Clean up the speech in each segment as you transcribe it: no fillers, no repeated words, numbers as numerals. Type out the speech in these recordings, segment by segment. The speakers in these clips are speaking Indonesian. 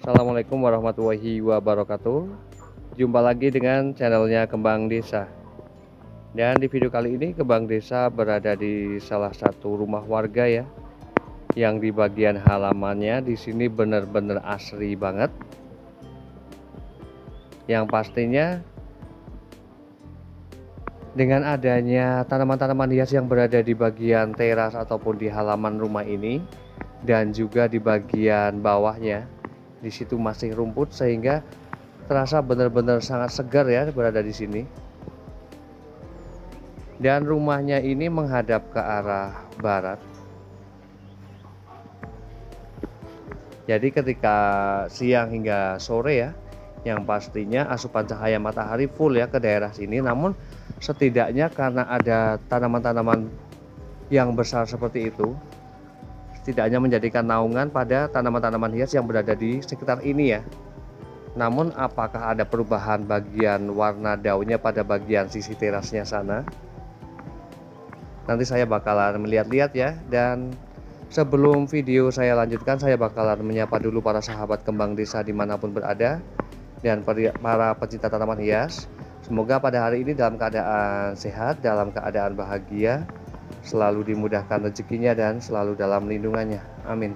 Assalamualaikum warahmatullahi wabarakatuh. Jumpa lagi dengan channelnya Kembang Desa. Dan di video kali ini Kembang Desa berada di salah satu rumah warga ya, yang di bagian halamannya di sini benar-benar asri banget. Yang pastinya dengan adanya tanaman-tanaman hias yang berada di bagian teras ataupun di halaman rumah ini, dan juga di bagian bawahnya, di situ masih rumput sehingga terasa benar-benar sangat segar ya berada di sini. Dan rumahnya ini menghadap ke arah barat. Jadi ketika siang hingga sore ya, yang pastinya asupan cahaya matahari full ya ke daerah sini. Namun setidaknya karena ada tanaman-tanaman yang besar seperti itu, setidaknya menjadikan naungan pada tanaman-tanaman hias yang berada di sekitar ini ya. Namun apakah ada perubahan bagian warna daunnya pada bagian sisi terasnya sana? Nanti saya bakalan melihat-lihat ya. Dan sebelum video saya lanjutkan, saya bakalan menyapa dulu para sahabat Kembang Desa dimanapun berada, dan para pecinta tanaman hias. Semoga pada hari ini dalam keadaan sehat, dalam keadaan bahagia, selalu dimudahkan rezekinya dan selalu dalam lindungannya. Amin.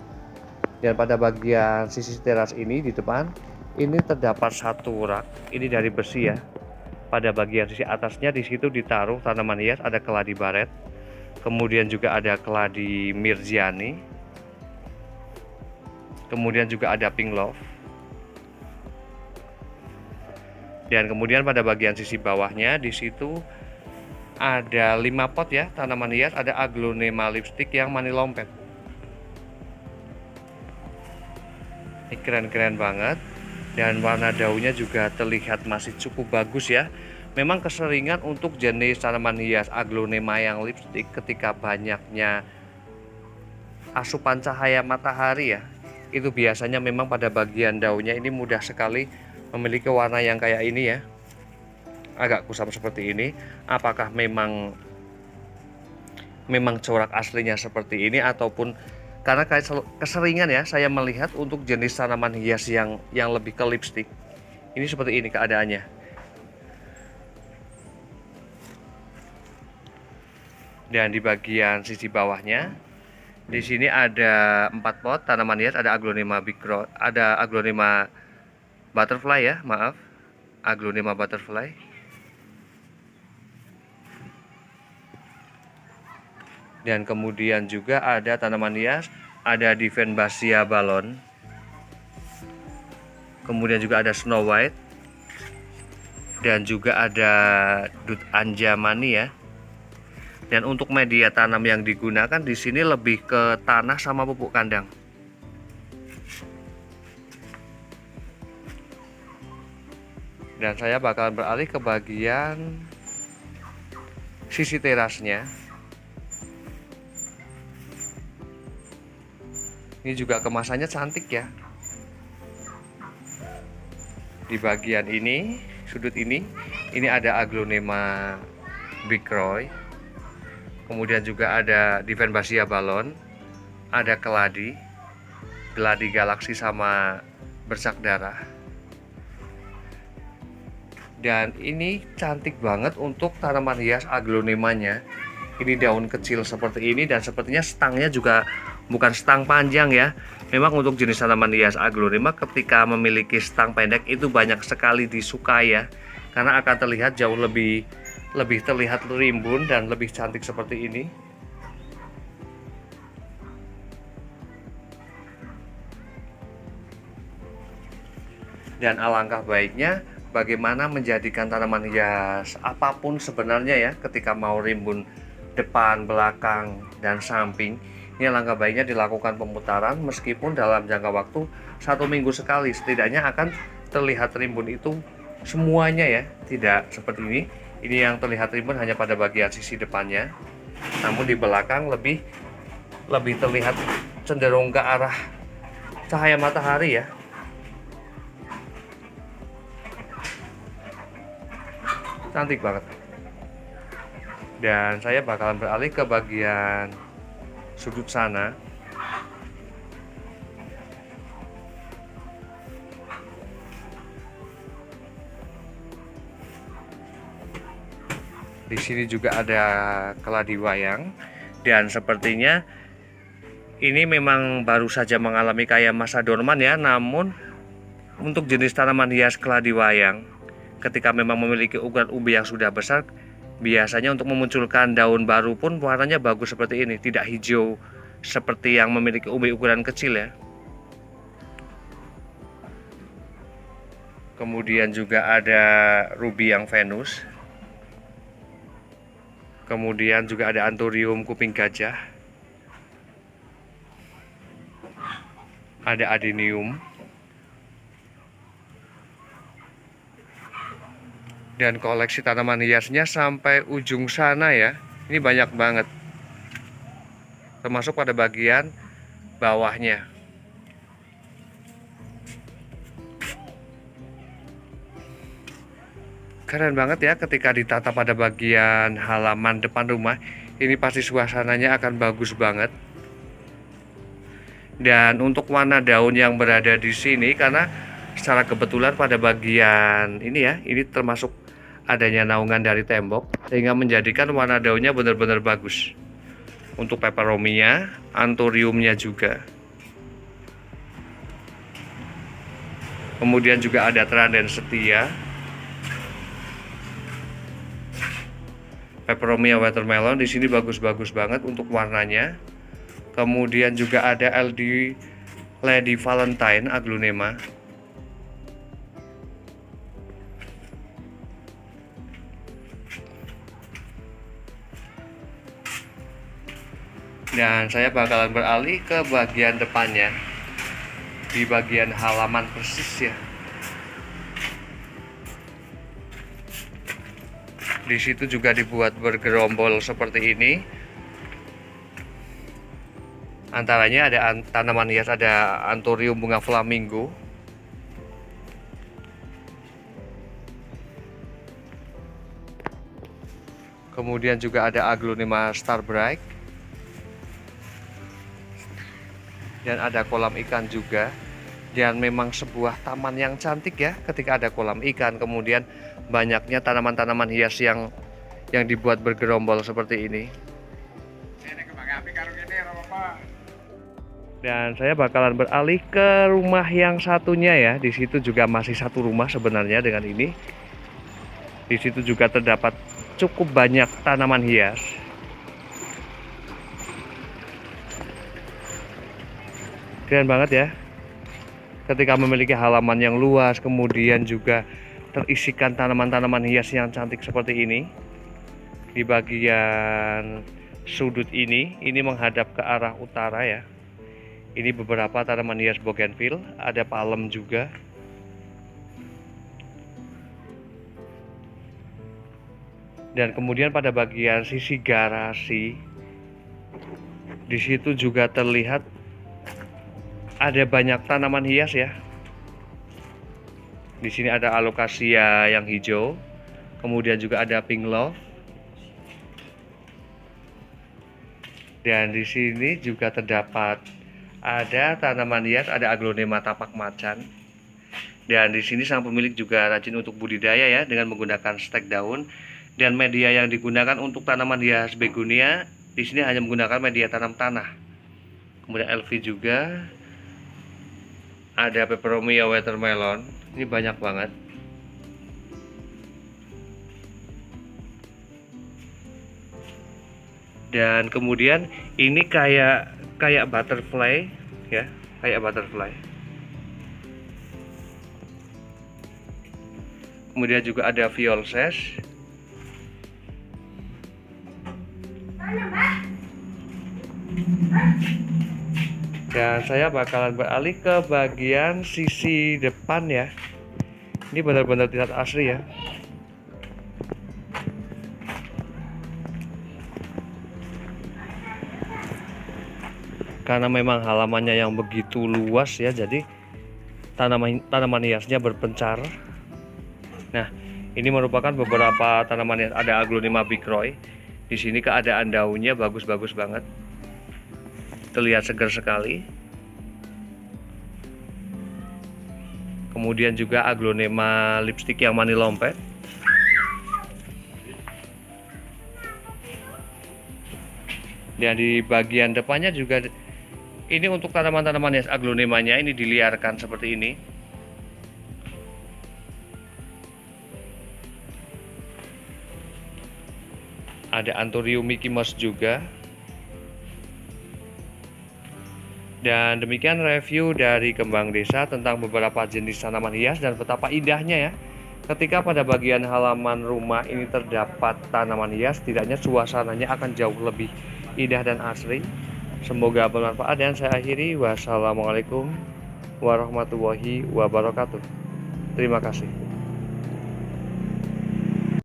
Dan pada bagian sisi teras ini di depan ini terdapat satu rak, ini dari besi ya. Pada bagian sisi atasnya di situ ditaruh tanaman hias, ada keladi baret, kemudian juga ada keladi mirziani, kemudian juga ada pink love. Dan kemudian pada bagian sisi bawahnya di situ ada 5 pot ya tanaman hias, ada aglonema lipstick yang mani lompet. Ini keren-keren banget. Dan warna daunnya juga terlihat masih cukup bagus ya. Memang keseringan untuk jenis tanaman hias aglonema yang lipstick ketika banyaknya asupan cahaya matahari ya, itu biasanya memang pada bagian daunnya ini mudah sekali memiliki warna yang kayak ini ya, agak kusam seperti ini. Apakah memang corak aslinya seperti ini, ataupun karena kayak keseringan ya saya melihat untuk jenis tanaman hias yang lebih ke lipstick ini seperti ini keadaannya. Dan di bagian sisi bawahnya di sini ada 4 pot tanaman hias, ada aglonema bigro, ada aglonema butterfly ya, maaf, aglonema butterfly. Dan kemudian juga ada tanaman hias, ada Divenbasia balon, kemudian juga ada Snow White, dan juga ada Dut Anjamani ya. Dan untuk media tanam yang digunakan di sini lebih ke tanah sama pupuk kandang. Dan saya bakal beralih ke bagian sisi terasnya. Ini juga kemasannya cantik ya. Di bagian ini, sudut ini ada aglonema Big Roy. Kemudian juga ada Divenbasia balon, ada geladi galaksi sama bercak darah. Dan ini cantik banget untuk tanaman hias aglonemanya. Ini daun kecil seperti ini, dan sepertinya stangnya juga bukan stang panjang ya. Memang untuk jenis tanaman hias aglonema ketika memiliki stang pendek itu banyak sekali disukai ya, karena akan terlihat jauh lebih terlihat rimbun dan lebih cantik seperti ini. Dan alangkah baiknya bagaimana menjadikan tanaman hias apapun sebenarnya ya, ketika mau rimbun depan, belakang, dan samping, ini alangkah baiknya dilakukan pemutaran meskipun dalam jangka waktu 1 minggu sekali. Setidaknya akan terlihat rimbun itu semuanya ya, tidak seperti ini. Ini yang terlihat rimbun hanya pada bagian sisi depannya, namun di belakang lebih terlihat cenderung ke arah cahaya matahari ya. Cantik banget. Dan saya bakalan beralih ke bagian sudut sana. Di sini juga ada keladi wayang, dan sepertinya ini memang baru saja mengalami kayak masa dorman ya. Namun untuk jenis tanaman hias keladi wayang, ketika memang memiliki ukuran umbi yang sudah besar, biasanya untuk memunculkan daun baru pun warnanya bagus seperti ini, tidak hijau seperti yang memiliki umbi ukuran kecil ya. Kemudian juga ada ruby yang Venus. Kemudian juga ada anthurium kuping gajah. Ada adenium. Dan koleksi tanaman hiasnya sampai ujung sana ya. Ini banyak banget. Termasuk pada bagian bawahnya. Keren banget ya ketika ditata pada bagian halaman depan rumah. Ini pasti suasananya akan bagus banget. Dan untuk warna daun yang berada di sini, karena secara kebetulan pada bagian ini ya, ini termasuk adanya naungan dari tembok, sehingga menjadikan warna daunnya benar-benar bagus. Untuk peperomia, anthuriumnya juga. Kemudian juga ada Teraden setia. Peperomia watermelon di sini bagus-bagus banget untuk warnanya. Kemudian juga ada Lady Valentine aglonema. Dan saya bakalan beralih ke bagian depannya, di bagian halaman persis ya. Di situ juga dibuat bergerombol seperti ini. Antaranya ada tanaman hias, ada anthurium bunga flamingo. Kemudian juga ada aglonema starbright. Dan ada kolam ikan juga. Dan memang sebuah taman yang cantik ya ketika ada kolam ikan, kemudian banyaknya tanaman-tanaman hias yang dibuat bergerombol seperti ini. Dan saya bakalan beralih ke rumah yang satunya ya. Di situ juga masih satu rumah sebenarnya dengan ini. Di situ juga terdapat cukup banyak tanaman hias. Keren banget ya. Ketika memiliki halaman yang luas, kemudian juga terisikan tanaman-tanaman hias yang cantik seperti ini. Di bagian sudut ini menghadap ke arah utara ya. Ini beberapa tanaman hias bougainville, ada palem juga. Dan kemudian pada bagian sisi garasi, di situ juga terlihat ada banyak tanaman hias ya. Di sini ada alocasia yang hijau, kemudian juga ada pink love. Dan di sini juga terdapat ada tanaman hias, ada aglonema tapak macan. Dan di sini sang pemilik juga rajin untuk budidaya ya, dengan menggunakan stek daun. Dan media yang digunakan untuk tanaman hias begonia di sini hanya menggunakan media tanam tanah. Kemudian LV juga. Ada peperomia watermelon, ini banyak banget. Dan kemudian ini kayak butterfly ya, kayak butterfly. Kemudian juga ada violses. Dan saya bakalan beralih ke bagian sisi depan ya. Ini benar-benar terlihat asri ya. Karena memang halamannya yang begitu luas ya, jadi tanaman hiasnya berpencar. Nah, ini merupakan beberapa tanaman hias. Ada aglonema biglory. Di sini keadaan daunnya bagus-bagus banget. Terlihat segar sekali. Kemudian juga aglonema lipstick yang mani lompet. Dan di bagian depannya juga ini untuk tanaman-tanaman hias aglonemanya ini diliarkan seperti ini. Ada Anthurium Mickey Mouse juga. Dan demikian review dari Kembang Desa tentang beberapa jenis tanaman hias dan betapa indahnya ya. Ketika pada bagian halaman rumah ini terdapat tanaman hias, setidaknya suasananya akan jauh lebih indah dan asri. Semoga bermanfaat dan saya akhiri. Wassalamualaikum warahmatullahi wabarakatuh. Terima kasih.